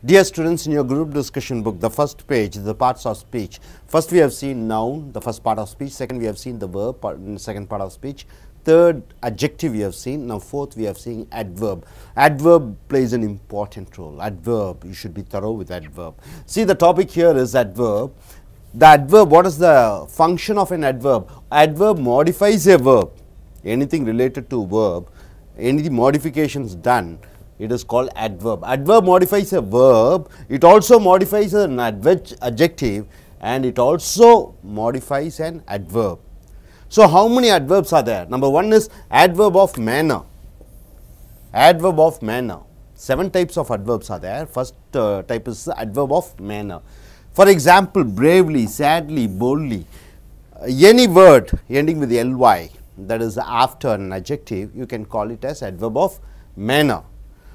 Dear students, in your group discussion book, the first page, the parts of speech. First we have seen noun, the first part of speech. Second we have seen the verb, second part of speech. Third, adjective we have seen. Now fourth we have seen adverb. Adverb plays an important role. Adverb, you should be thorough with adverb. See, the topic here is adverb. The adverb, what is the function of an adverb? Adverb modifies a verb. Anything related to verb, any modifications done, it is called adverb. Adverb modifies a verb, it also modifies an adjective, and it also modifies an adverb. So, how many adverbs are there? Number one is adverb of manner. Adverb of manner. 7 types of adverbs are there. First type is the adverb of manner. For example, bravely, sadly, boldly. Any word ending with ly, that is after an adjective, you can call it as adverb of manner.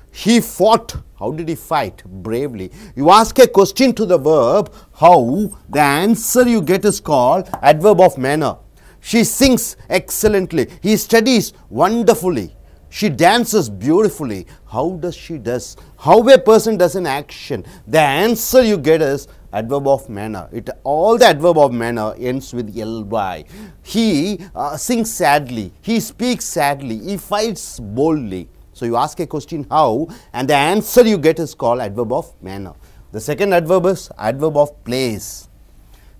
He fought. How did he fight? Bravely. You ask a question to the verb how, the answer you get is called adverb of manner. She sings excellently. He studies wonderfully. She dances beautifully. How does she does? How a person does an action, the answer you get is adverb of manner. All the adverb of manner ends with ly. He sings sadly. He speaks sadly. He fights boldly. So, you ask a question how, and the answer you get is called adverb of manner. The second adverb is adverb of place.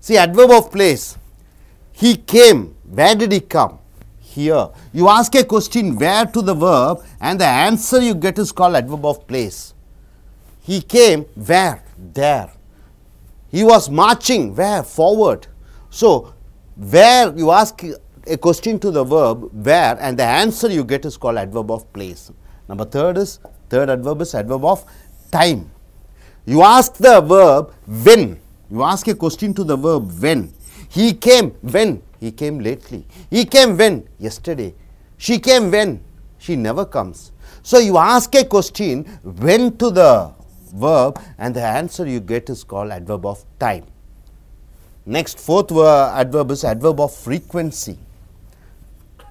See, adverb of place. He came. Where did he come? Here. You ask a question where to the verb, and the answer you get is called adverb of place. He came where? There. He was marching where? Forward. So, where you ask a question to the verb where, and the answer you get is called adverb of place. Number third adverb is adverb of time. You ask the verb when. You ask a question to the verb when. He came when? He came lately. He came when? Yesterday. She came when? She never comes. So, you ask a question when to the verb, and the answer you get is called adverb of time. Next, fourth adverb is adverb of frequency.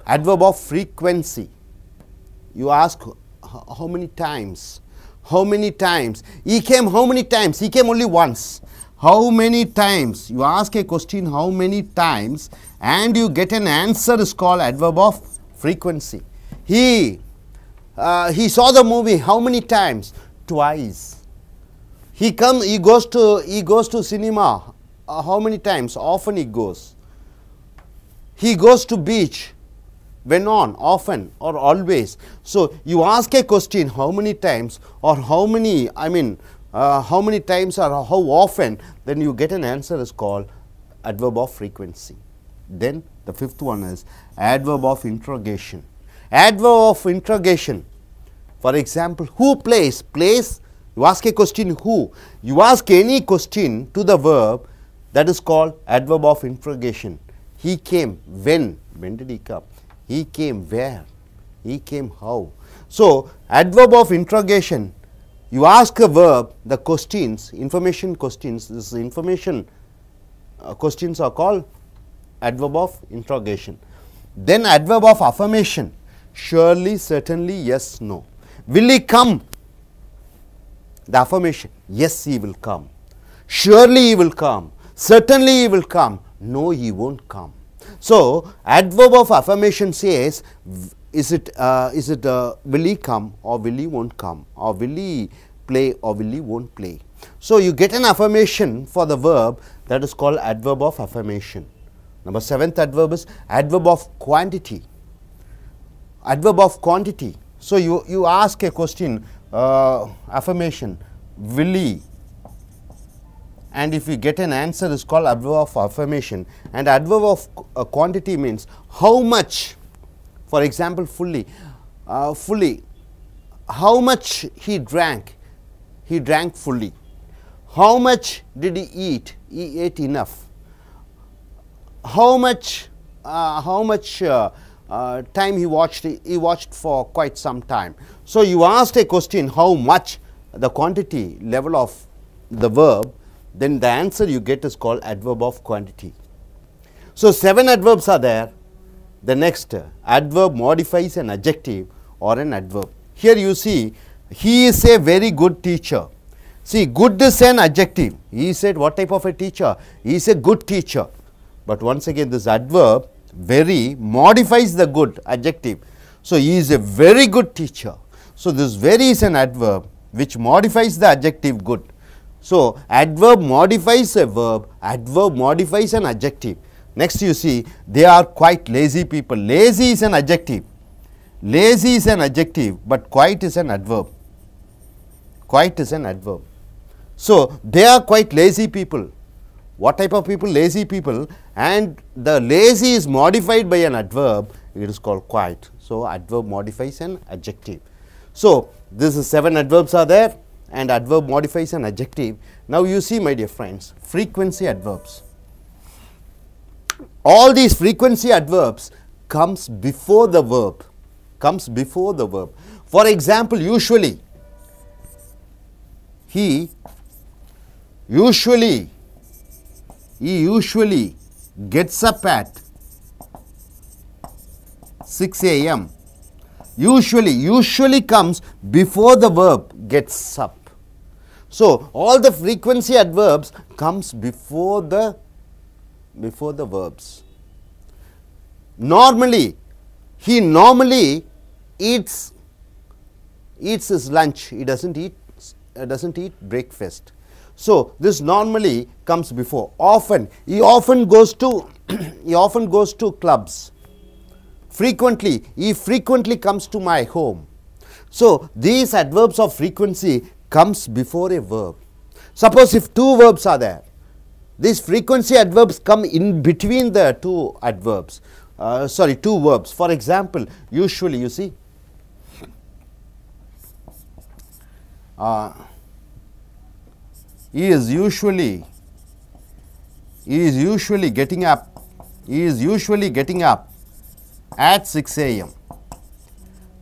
Adverb of frequency. You ask how many times? How many times? He came how many times? He came only once. How many times? You ask a question how many times, and you get an answer is called adverb of frequency. He saw the movie how many times? Twice. He goes to cinema how many times? Often he goes. He goes to beach. When on? Often or always. So, you ask a question how many times, or how many times or how often, then you get an answer is called adverb of frequency. Then the fifth one is adverb of interrogation. Adverb of interrogation. For example, who plays? Plays. You ask a question who. You ask any question to the verb, that is called adverb of interrogation. He came when? When did he come? He came where? He came how? So, adverb of interrogation. You ask a verb, the questions, information questions, this information questions are called adverb of interrogation. Then adverb of affirmation. Surely, certainly, yes, no. Will he come? The affirmation. Yes, he will come. Surely he will come. Certainly he will come. No, he won't come. So, adverb of affirmation says, will he come, or will he won't come, or will he play, or will he won't play. So, you get an affirmation for the verb, that is called adverb of affirmation. Number 7th adverb is adverb of quantity. Adverb of quantity. So, you ask a question, affirmation, will he, and if you get an answer is called adverb of affirmation, and adverb of quantity means how much. For example, fully, how much he drank fully. How much did he eat? He ate enough. How much time he watched for quite some time. So, you asked a question how much, the quantity level of the verb, then the answer you get is called adverb of quantity. So, 7 adverbs are there. The next adverb modifies an adjective or an adverb. Here you see, he is a very good teacher. See, good is an adjective. He said what type of a teacher? He is a good teacher. But once again this adverb very modifies the good adjective. So, he is a very good teacher. So, this very is an adverb which modifies the adjective good. So, adverb modifies a verb, adverb modifies an adjective. Next you see, they are quite lazy people. Lazy is an adjective. Lazy is an adjective, but quite is an adverb. Quite is an adverb. So, they are quite lazy people. What type of people? Lazy people, and the lazy is modified by an adverb, it is called quite. So, adverb modifies an adjective. So, this is 7 adverbs are there, and adverb modifies an adjective. Now, you see my dear friends, frequency adverbs. All these frequency adverbs comes before the verb, comes before the verb. For example, usually, he usually gets up at 6 a.m. Usually comes before the verb gets up. So, all the frequency adverbs comes before the verbs. Normally, he normally eats his lunch. He doesn't eat breakfast. So, this normally comes before. Often, he often goes to clubs. Frequently, he frequently comes to my home. So, these adverbs of frequency comes before a verb. Suppose if 2 verbs are there, these frequency adverbs come in between the 2 adverbs, 2 verbs. For example, usually you see, he is usually getting up. He is usually getting up at 6 a.m.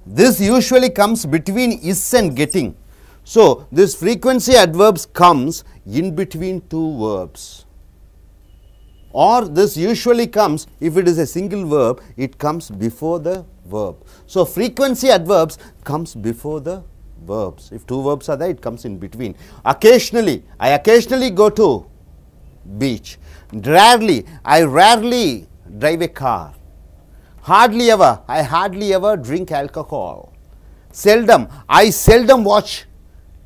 This usually comes between is and getting. So, this frequency adverbs comes in between 2 verbs, or this usually comes, if it is a single verb, it comes before the verb. So, frequency adverbs comes before the verbs. If 2 verbs are there, it comes in between. Occasionally, I occasionally go to beach. Rarely, I rarely drive a car. Hardly ever, I hardly ever drink alcohol. Seldom, I seldom watch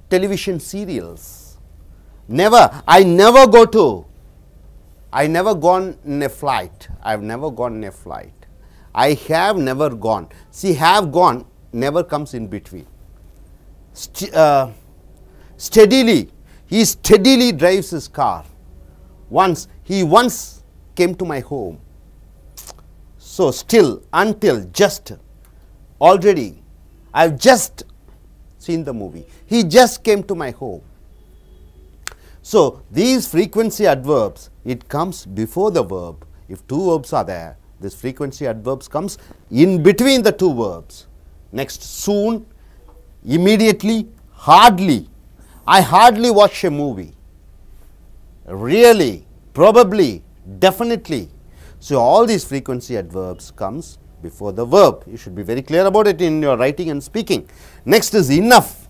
television serials. Never, I never gone in a flight. I have never gone in a flight. I have never gone. See, have gone never comes in between. Steadily, he steadily drives his car. He once came to my home. So, still, until, just, already, I have just seen the movie. He just came to my home. So, these frequency adverbs, it comes before the verb. If 2 verbs are there, this frequency adverbs comes in between the 2 verbs. Next, soon, immediately, hardly. I hardly watch a movie. Really, probably, definitely. So, all these frequency adverbs comes before the verb. You should be very clear about it in your writing and speaking. Next is enough.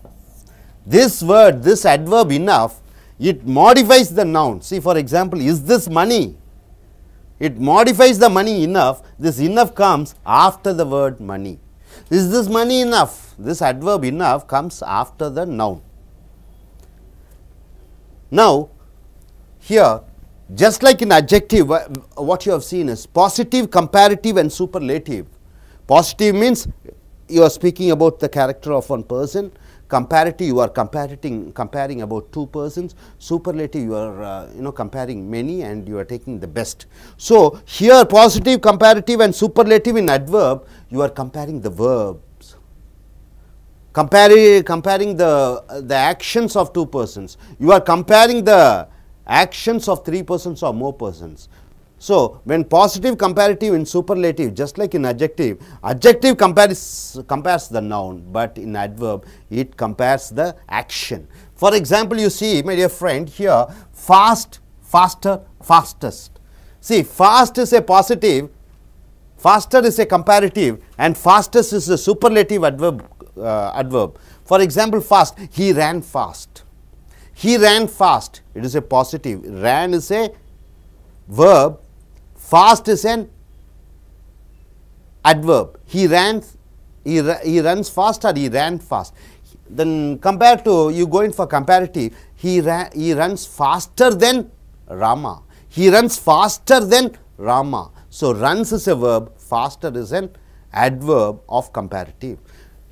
This word, this adverb enough, it modifies the noun. See, for example, is this money? It modifies the money enough. This enough comes after the word money. Is this money enough? This adverb enough comes after the noun. Now, here, just like in adjective, what you have seen is positive, comparative and superlative. Positive means you are speaking about the character of one person. Comparative, you are comparing about 2 persons. Superlative, you are comparing many and you are taking the best. So, here positive, comparative and superlative in adverb, you are comparing the verbs. Comparing the actions of 2 persons. You are comparing the actions of 3 persons or more persons. So, when positive, comparative in superlative, just like in adjective, adjective compares the noun, but in adverb it compares the action. For example, you see my dear friend here, fast, faster, fastest. See, fast is a positive, faster is a comparative and fastest is a superlative adverb. For example, fast, he ran fast. He ran fast. It is a positive. Ran is a verb. Fast is an adverb. He runs fast or he ran fast. Then compared to, you go in for comparative, he runs faster than Rama. He runs faster than Rama. So, runs is a verb, faster is an adverb of comparative.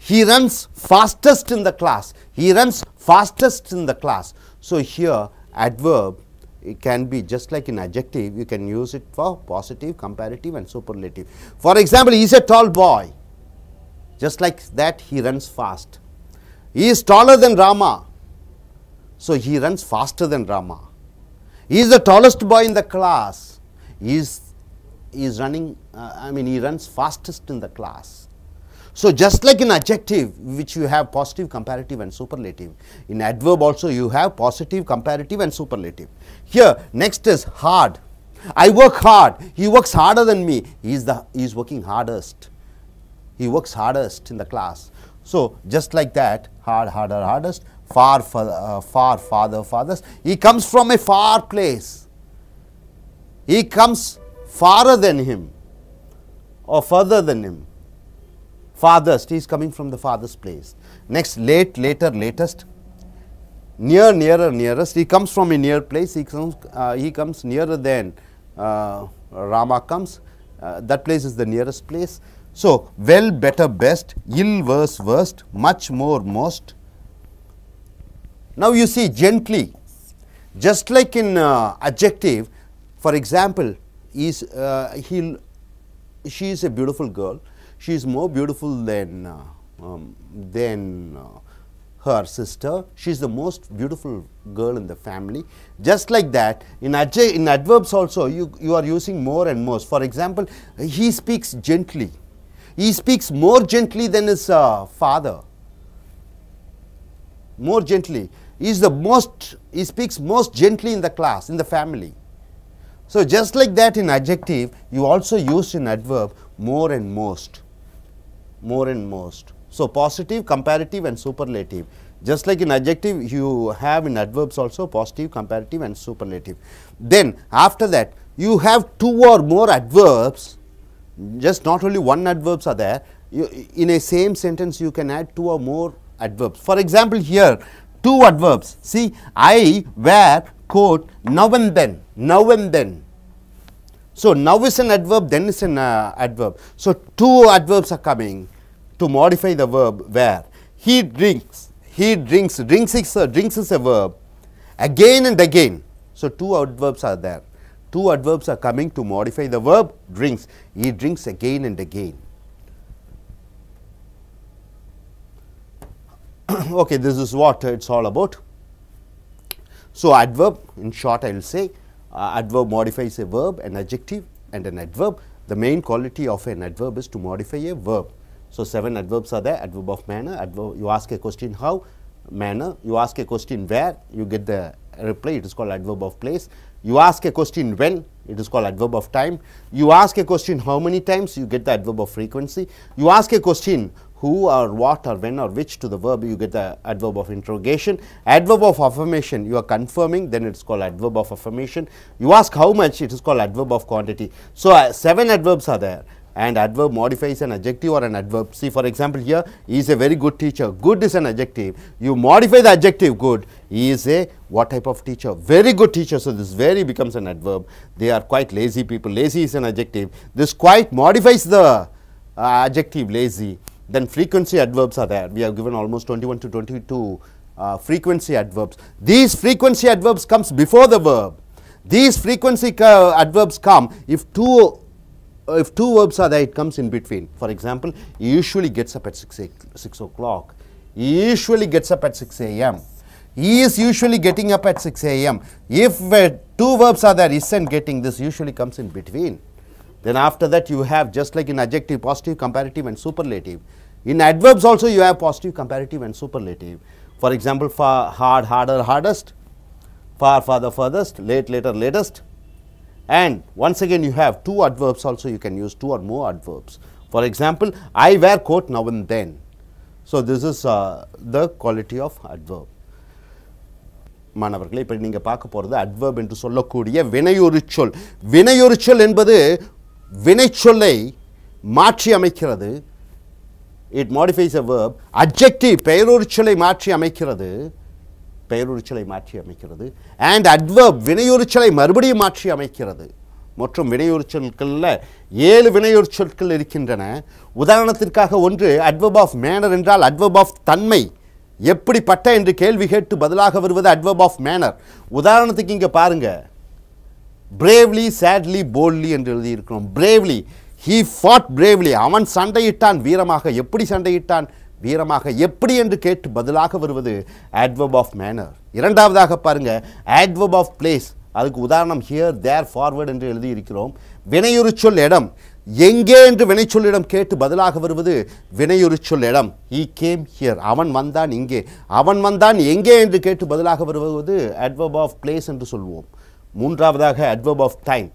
He runs fastest in the class. He runs fastest in the class. So, here adverb, it can be just like in adjective, you can use it for positive, comparative and superlative. For example, he is a tall boy. Just like that, he runs fast. He is taller than Rama. So, he runs faster than Rama. He is the tallest boy in the class. He is running, he runs fastest in the class. So, just like in adjective, which you have positive, comparative and superlative, in adverb also you have positive, comparative and superlative. Here, next is hard. I work hard. He works harder than me. He is working hardest. He works hardest in the class. So, just like that, hard, harder, hardest, far, farther, farthest. He comes from a far place. He comes farther than him or further than him. Farthest, he is coming from the farthest place. Next, late, later, latest. Near, nearer, nearest. He comes from a near place. He comes nearer than Rama comes. That place is the nearest place. So, well, better, best, ill, worse, worst, much, more, most. Now, you see gently, just like in adjective, for example, she is a beautiful girl. She is more beautiful than her sister. She is the most beautiful girl in the family. Just like that, in adverbs also, you are using more and most. For example, he speaks gently. He speaks more gently than his father. More gently. He speaks most gently in the class, in the family. So, just like that in adjective, you also use in adverb more and most. More and most. So, positive, comparative and superlative. Just like in adjective, you have in adverbs also positive, comparative and superlative. Then, after that, you have two or more adverbs. Just not only one adverbs are there, in a same sentence you can add two or more adverbs. For example, here two adverbs. See, I wear coat now and then. Now and then. So, now is an adverb, then is an adverb. So, two adverbs are coming to modify the verb wear. He drinks. He drinks. Drinks is a verb. Again and again. So, two adverbs are there. Two adverbs are coming to modify the verb drinks. He drinks again and again. Okay, this is what it is all about. So, adverb, in short I will say, adverb modifies a verb, an adjective and an adverb. The main quality of an adverb is to modify a verb. So, 7 adverbs are there. Adverb of manner, adverb, you ask a question how, manner, you ask a question where, you get the reply, it is called adverb of place. You ask a question when, it is called adverb of time. You ask a question how many times, you get the adverb of frequency. You ask a question who or what or when or which to the verb, you get the adverb of interrogation. Adverb of affirmation, you are confirming, then it is called adverb of affirmation. You ask how much, it is called adverb of quantity. So, 7 adverbs are there, and adverb modifies an adjective or an adverb. See, for example, here he is a very good teacher. Good is an adjective. You modify the adjective good. He is a what type of teacher? Very good teacher. So, this very becomes an adverb. They are quite lazy people. Lazy is an adjective. This quite modifies the adjective lazy. Then frequency adverbs are there. We have given almost 21 to 22 frequency adverbs. These frequency adverbs comes before the verb. These frequency adverbs come if two verbs are there, it comes in between. For example, he usually gets up at 6 o'clock. He usually gets up at 6 a.m. He is usually getting up at 6 a.m. If two verbs are there, is and getting, this usually comes in between. Then after that you have, just like in adjective, positive, comparative and superlative. In adverbs also you have positive, comparative and superlative. For example, far, hard, harder, hardest, far, farther, furthest, late, later, latest. And once again you have two adverbs also, you can use two or more adverbs. For example, I wear coat now and then. So, this is the quality of adverb. மாணவர்களே இப்போ நீங்க பார்க்க போறது adverb என்று சொல்லக்கூடிய வினையொரு சொல். வினையொரு சொல் என்பது வினைச்சொல்லை மாற்றி அமைக்கிறது. It modifies a verb. Adjective பெயரொரு சொல்லை மாற்றி அமைக்கிறது. பெயரொரு சொல்லை மாற்றி அமைக்கிறது. And adverb வினையொரு சொல்லை மறுபடியும் மாற்றி அமைக்கிறது. மற்றும் வினையொரு சொற்களில் 7 வினையொரு சொற்கள் இருக்கின்றன. உதாரணத்திற்காக ஒன்று adverb of manner என்றால் adverb of தன்மை எப்படிப்பட்ட என்று கேள்வி கேட்டு பதிலாக வருவது adverb of manner. உதாரணத்துக்கு இங்க பாருங்க, bravely, sadly, boldly என்று எழுதி இருக்கிறோம். bravely, he fought bravely, அவன் சண்டையிட்டான் வீரமாக. எப்படி சண்டையிட்டான்? வீரமாக. எப்படி என்று கேட்டு பதிலாக வருவது adverb of manner. இரண்டாவதாக பாருங்க, adverb of place. அதுக்கு உதாரணம் here, there, forward என்று எழுதி இருக்கிறோம். வினையுறு சொல் இடம். எங்கே என்று வினைச்சொல்லிடம் கேட்டு பதிலாக வருவது வினையுறு சொல் இடம். he came here, அவன் வந்தான் இங்கே. அவன் வந்தான் எங்கே என்று கேட்டு பதிலாக வருவது adverb of place என்று சொல்வோம். மூன்றாவதாக adverb of time.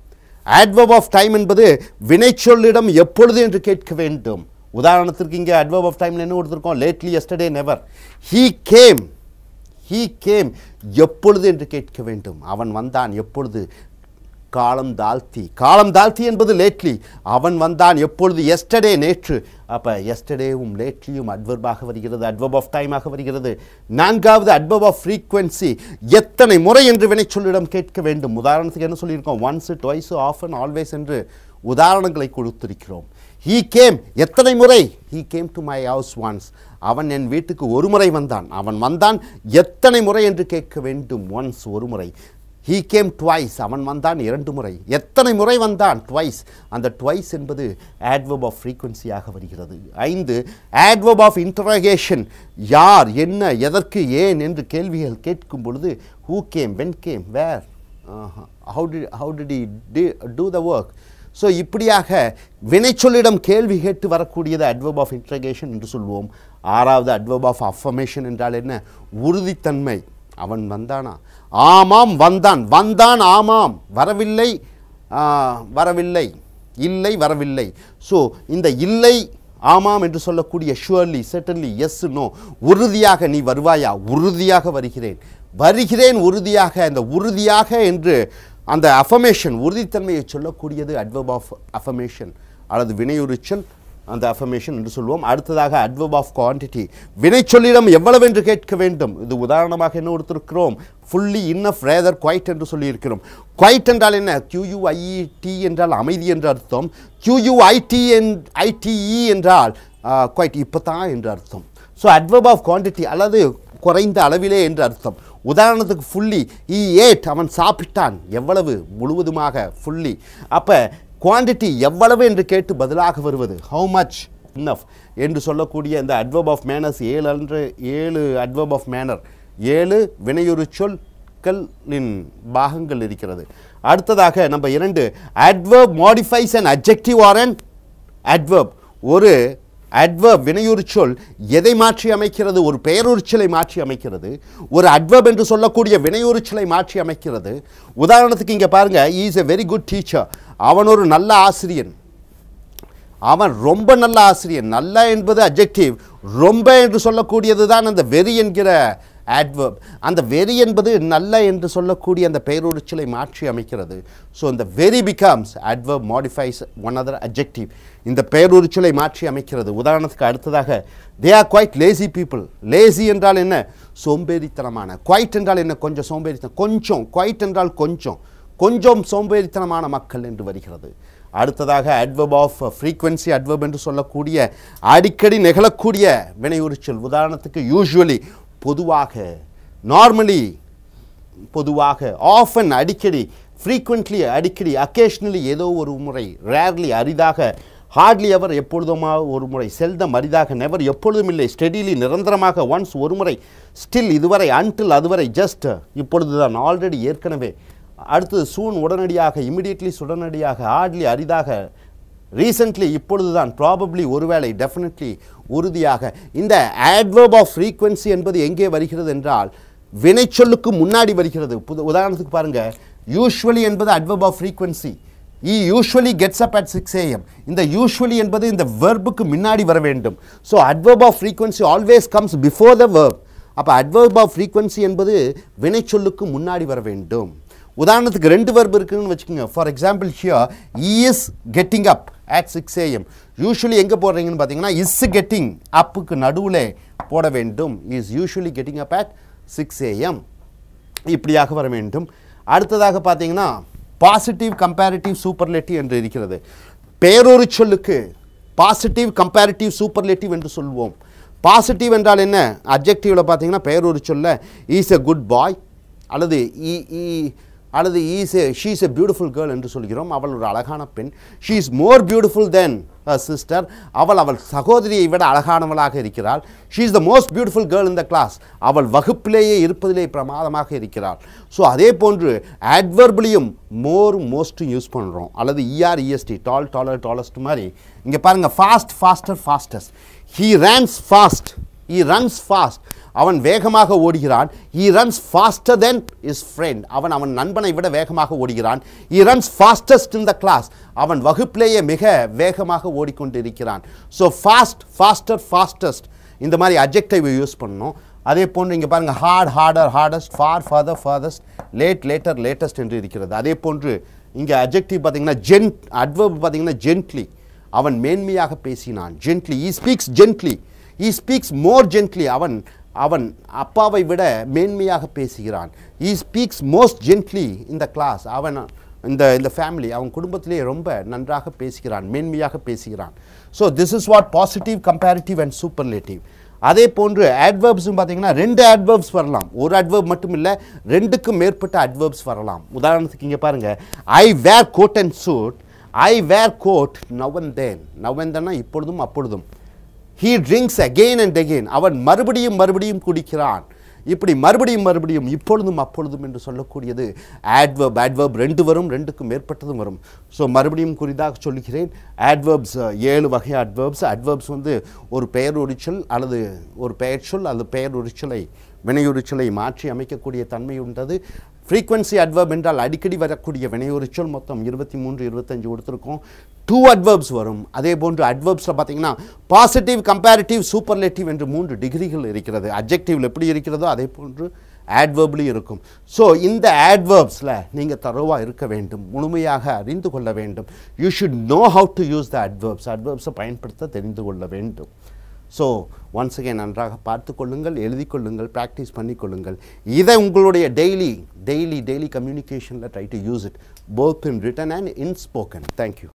adverb of time என்பது வினைச்சொல்லிடம் எப்பொழுது என்று கேட்க வேண்டும். உதாரணத்திற்கு இங்கே adverb of time என்ன கொடுத்திருக்கோம்? lately, yesterday, never. he came எப்பொழுது என்று கேட்க வேண்டும். அவன் வந்தான் எப்பொழுது? காலம் தாழ்த்தி. காலம் தாழ்த்தி என்பது lately. அவன் வந்தான் எப்பொழுது? yesterday, நேற்று. அப்ப yesterdayவும் latelyயும் adverb ஆக வருகிறது, adverb of time ஆக வருகிறது. நான்காவது adverb of frequency. எத்தனை முறை என்று வினைச்சொல்லிடம் கேட்க வேண்டும். உதாரணத்துக்கு என்ன சொல்லியிருக்கோம்? once, twice, often, always என்று உதாரணங்களை கொடுத்திருக்கிறோம். he came எத்தனை முறை? he came to my house once. அவன் என் வீட்டுக்கு ஒரு முறை வந்தான். அவன் வந்தான் எத்தனை முறை என்று கேட்க வேண்டும். once, ஒரு முறை. he came twice. அவன் வந்தான் 2 முறை. எத்தனை முறை வந்தான்? twice. அந்த twice என்பது adverb of frequency ஆக வருகிறது. 5 adverb of interrogation. யார், என்ன, எதற்கு, ஏன் என்று கேள்விகள் கேட்கும் பொழுது who came, when came, where, how did he do the work. So இப்படியாக வினைச்சொல்லிடம் கேள்வி கேட்டு வரக்கூடியது adverb of interrogation என்று சொல்வோம். 6வது adverb of affirmation என்றால் என்ன? உறுதித்தன்மை. அவன் வந்தானா? ஆமாம் வந்தான். வந்தான் ஆமாம். வரவில்லை வரவில்லை. இல்லை வரவில்லை. ஸோ இந்த இல்லை ஆமாம் என்று சொல்லக்கூடிய surely, certainly, yes, no. உறுதியாக நீ வருவாயா? உறுதியாக வருகிறேன். வருகிறேன் உறுதியாக. அந்த உறுதியாக என்று அந்த affirmation உறுதித்தன்மையை சொல்லக்கூடியது adverb of affirmation அல்லது வினையுறு சொல், அந்த affirmation என்று சொல்வோம். அடுத்ததாக adverb of quantity. வினைச்சொல்லிடம் எவ்வளவு என்று கேட்க வேண்டும். இது உதாரணமாக என்ன கொடுத்திருக்கிறோம்? fully, enough, rather, quite என்று சொல்லி இருக்கிறோம். quite என்றால் என்ன? quite என்றால் அமைதி என்று அர்த்தம். quite என்றால் quite இப்பதான் என்று அர்த்தம். ஸோ adverb of quantity அல்லது குறைந்த அளவிலே என்று அர்த்தம். உதாரணத்துக்கு fully, he ate, அவன் சாப்பிட்டான். எவ்வளவு? முழுவதுமாக, fully. அப்ப குவாண்டிட்டி எவ்வளவு என்று கேட்டு பதிலாக வருவது how much, enough என்று சொல்லக்கூடிய இந்த adverb of manners 7 adverb of manner 7 வினையுறு சொற்களின் பாகங்கள் இருக்கிறது. அடுத்ததாக number 2 adverb modifies an adjective or an adverb. ஒரு adverb வினையுறு சொல் எதை மாற்றி அமைக்கிறது? ஒரு பெயரொரு சொல்லை மாற்றி அமைக்கிறது. ஒரு adverb என்று சொல்லக்கூடிய வினையுறு சொல்லை மாற்றி அமைக்கிறது. உதாரணத்துக்கு இங்க பாருங்க, he is a very good teacher. அவன் ஒரு நல்ல ஆசிரியன். அவன் ரொம்ப நல்ல ஆசிரியன். நல்ல என்பது adjective. ரொம்ப என்று சொல்லக்கூடியது தான் அந்த very என்கிற adverb. அந்த very என்பது நல்ல என்று சொல்லக்கூடிய அந்த பெயரொரு சொல்லை மாற்றி அமைக்கிறது. ஸோ இந்த very becomes adverb modifies one other adjective. இந்த பெயரொரு சொல்லை மாற்றி அமைக்கிறது. உதாரணத்துக்கு அடுத்ததாக they are quite lazy people. lazy என்றால் என்ன? சோம்பேறித்தனமான. quite என்றால் என்ன? கொஞ்சம் சோம்பேறித்தனம். கொஞ்சம். quite என்றால் கொஞ்சம். கொஞ்சம் சோம்பேறித்தனமான மக்கள் என்று வருகிறது. அடுத்ததாக adverb of frequency adverb என்று சொல்லக்கூடிய அடிக்கடி நிகழக்கூடிய வினையுறு சொல். உதாரணத்துக்கு usually, பொதுவாக, normally, பொதுவாக, often, அடிக்கடி, frequently, அடிக்கடி, occasionally, ஏதோ ஒரு முறை, rarely, அரிதாக, hardly ever, எப்பொழுதுமா ஒரு முறை, seldom, அரிதாக, never, எப்பொழுதும் இல்லை, steadily, நிரந்தரமாக, once, ஒரு முறை, still, இதுவரை, until, அதுவரை, just, இப்பொழுதுதான், already, ஏற்கனவே, அடுத்தது soon, உடனடியாக, immediately, உடனடியாக, hardly, அரிதாக, recently, இப்பொழுதுதான், probably, ஒருவேளை, definitely, உறுதியாக. இந்த adverb of frequency என்பது எங்கே வருகிறது என்றால் வினைச்சொல்லுக்கு முன்னாடி வருகிறது. உதாரணத்துக்கு பாருங்க, usually என்பது adverb of frequency. he usually gets up at 6 a.m. இந்த usually என்பது இந்த verb க்கு முன்னாடி வர வேண்டும். So adverb of frequency always comes before the verb. அப்போ adverb of frequency என்பது வினைச்சொல்லுக்கு முன்னாடி வர வேண்டும். உதாரணத்துக்கு ரெண்டு verb இருக்குன்னு வச்சுக்கோங்க. For example here he is getting up at 6 a.m. Usually எங்கே போடுறீங்கன்னு பார்த்தீங்கன்னா is getting upக்கு நடுவில் போட வேண்டும். is usually getting up at 6 a.m. இப்படியாக வர வேண்டும். அடுத்ததாக பார்த்தீங்கன்னா பாசிட்டிவ் கம்பேரிட்டிவ் சூப்பர்லேட்டிவ் என்று இருக்கிறது. பேரொரு சொல்லுக்கு பாசிட்டிவ் கம்பேரிட்டிவ் சூப்பர்லேட்டிவ் என்று சொல்வோம். பாசிட்டிவ் என்றால் என்ன? அட்ஜெக்டிவில் பார்த்தீங்கன்னா பேரொரு சொல்ல இஸ் எ குட் பாய் அல்லது she is a beautiful girl என்று சொல்கிறோம். அவள் ஒரு அழகான பெண். she is more beautiful than her sister. அவள் சகோதரியை விட அழகானவளாக இருக்கிறாள். she is the most beautiful girl in the class. அவள் வகுப்பிலேயே இருப்பதிலே பிரமாதமாக இருக்கிறாள். ஸோ அதே போன்று adverbலையும் more most யூஸ் பண்ணுறோம். அல்லது est tall taller tallest மாதிரி. இங்கே பாருங்கள் fast faster fastest. he runs fast. அவன் வேகமாக ஓடுகிறான். he runs faster than his friend. அவன் நண்பனை விட வேகமாக ஓடுகிறான். he runs fastest in the class. அவன் வகுப்பிலேயே மிக வேகமாக ஓடிக்கொண்டிருக்கிறான். ஸோ fast faster fastest இந்த மாதிரி அட்ஜெக்டிவ் யூஸ் பண்ணணும். அதே போன்று இங்கே பாருங்கள் hard harder hardest far farther farthest late later latest என்று இருக்கிறது. அதே போன்று இங்கே அட்ஜெக்டிவ் பார்த்தீங்கன்னா adverb பார்த்தீங்கன்னா gently. அவன் மேன்மையாக பேசினான். gently he speaks gently. he speaks more gently. அவன் அப்பாவை விட மேன்மையாக பேசுகிறான். he speaks most gently in the class. அவன் இந்த ஃபேமிலி அவன் குடும்பத்திலே ரொம்ப நன்றாக பேசுகிறான், மேன்மையாக பேசுகிறான். So this is what positive comparative and superlative. அதே போன்று adverbsம் பார்த்தீங்கன்னா ரெண்டு adverbs வரலாம். ஒரு adverb மட்டும் இல்லை, ரெண்டுக்கும் மேற்பட்ட adverbs வரலாம். உதாரணத்துக்கு இங்கே பாருங்கள் I wear coat and suit. I wear coat now and then. now and then இப்பொழுதும் அப்பொழுதும். he drinks again and again. அவன் மறுபடியும் குடிக்கிறான். இப்படி மறுபடியும் இப்பொழுதும் அப்பொழுதும் என்று சொல்லக்கூடியது adverb ரெண்டு வரும், ரெண்டுக்கு மேற்பட்டதும் வரும். ஸோ மறுபடியும் குறிதாக சொல்லுகிறேன். adverbs 7 வகை adverbs வந்து ஒரு பெயரொரிச்சொல் அல்லது ஒரு பெயர்ச்சொல் அல்லது பெயரொரிச்சொலை வினையொரிச்சொலை மாற்றி அமைக்கக்கூடிய தன்மை உண்டது. ஃப்ரீக்வன்சி adverb என்றால் அடிக்கடி வரக்கூடிய வினையொரிச்சொல். மொத்தம் 23 25 கொடுத்துருக்கோம். 2 adverbs வரும். அதே போன்று adverbஸில் பார்த்தீங்கன்னா பாசிட்டிவ் கம்பேரிட்டிவ் சூப்பர்லேட்டிவ் என்று 3 டிகிரிகள் இருக்கிறது. அட்ஜெக்டிவில் எப்படி இருக்கிறதோ அதே போன்று adverbலையும் இருக்கும். ஸோ இந்த adverbஸில் நீங்கள் தரோவாக இருக்க வேண்டும், முழுமையாக அறிந்து கொள்ள வேண்டும். You should know how to use the adverbஸை பயன்படுத்த தெரிந்து கொள்ள வேண்டும். ஸோ ஒன்ஸ் அகேன் நன்றாக பார்த்து கொள்ளுங்கள், எழுதி கொள்ளுங்கள், ப்ராக்டிஸ் பண்ணி கொள்ளுங்கள். இதை உங்களுடைய டெய்லி கம்யூனிகேஷனில் try to use it both in written and in spoken. Thank you.